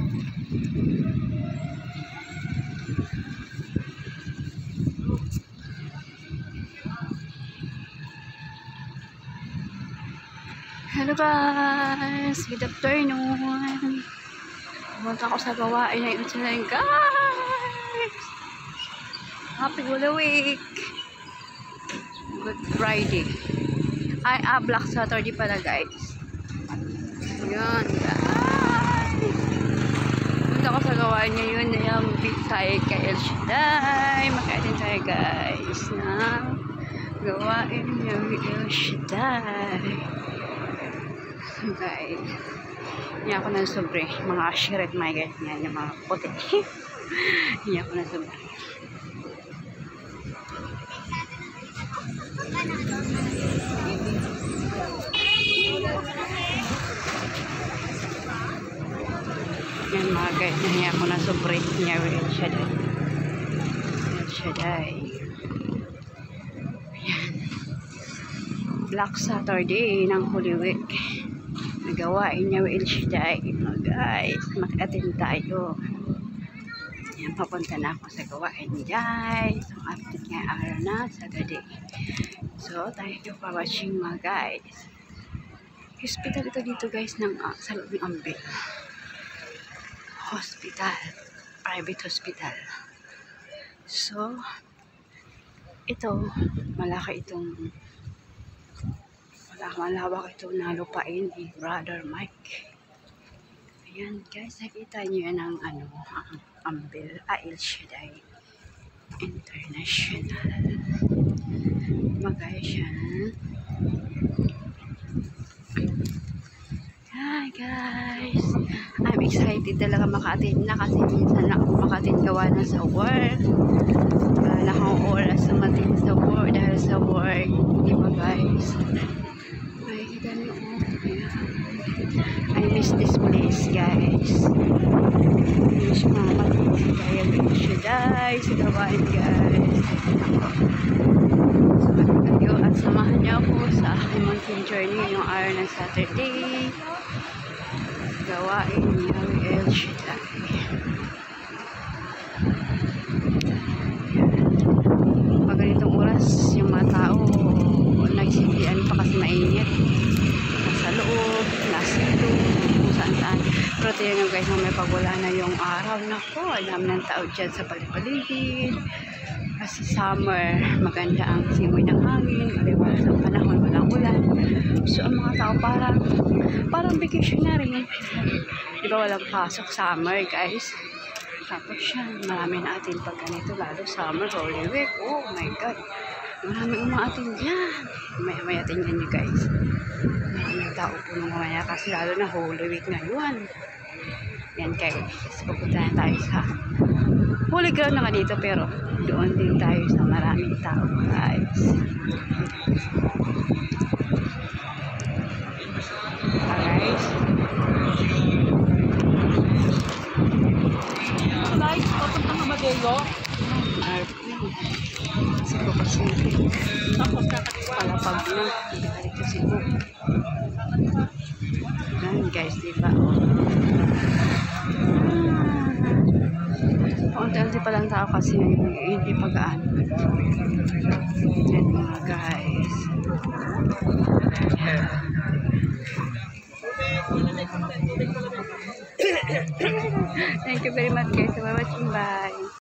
Hello guys! Good afternoon! Pumunta ako sa gawain na yun sila guys! Happy Holy Week! Good Friday! Black Saturday pala guys. Ayan guys! Pumunta ako sa gawain ngayon na yung big side kay El Shaddai. Makain tayo guys na gawain niya with El Shaddai. Guys, hindi ako ng sobre. Mga shirt, my guys, yan, yung mga puti. Hindi ako ng sobre. Yan mga guys, hindi ako ng sobre. Hindi ako El Shaddai. El Shaddai. Yan. Black Saturday ng Holy Week. Nagawain niya El Shaddai. Guys, mag-attend tayo. Yan, papunta na ako sa gawain guys. So, update nga araw na Saturday. So, tayo pa watching mga guys. Hospital ito dito guys sa loob ng Ambil. Hospital. Private hospital. So, ito, malaki itong malawak ito na lupain ni Brother Mike. Ayan guys, nakita nyo yan ang Ambil, El Shaddai International. Guys yan. Hi guys, I'm excited talaga maka-attend na kasi minsan na ako maka-attend gawa na sa work. Wala akong oras na matin sa work dahil sa work, di ba guys? I miss this place guys. Miss mama si kaya El Shaddai sa gawain guys. So kayo at samahan niyo ako sa aking mountain journey yung araw ng Saturday. Gawain niya El Shaddai. Pag ganitong oras yung mga tao nagsipian pa kasi mainit. Nasa loob, nasa loob, kung saan-saan. Pero tingnan nyo guys, may pagwala na yung araw. Nako, alam ng tao dyan sa paligid. Kasi summer, maganda ang simoy ng hangin, maliwalas ang panahon, walang ulan. So, ang mga tao parang vacation na rin. Diba walang pasok, summer guys. Tapos yan, marami na atin pag ganito, lalo summer, Holy Week. Oh my God. Maraming umaatin dyan. May atin yan nyo guys. Maraming tao po nung mamaya kasi lalo na Holy Week ngayon. Yan guys. Pupunta na tayo sa Holy Ground na dito pero doon din tayo sa maraming tao guys. Alright. Guys, papunta ng Madelo. Cebu kasi palapag na galing sa Cebu. Yan guys, diba? Paunti-unti pa lang tao kasi hindi pagaan. Yan mga guys. Thank you very much guys for watching. Bye.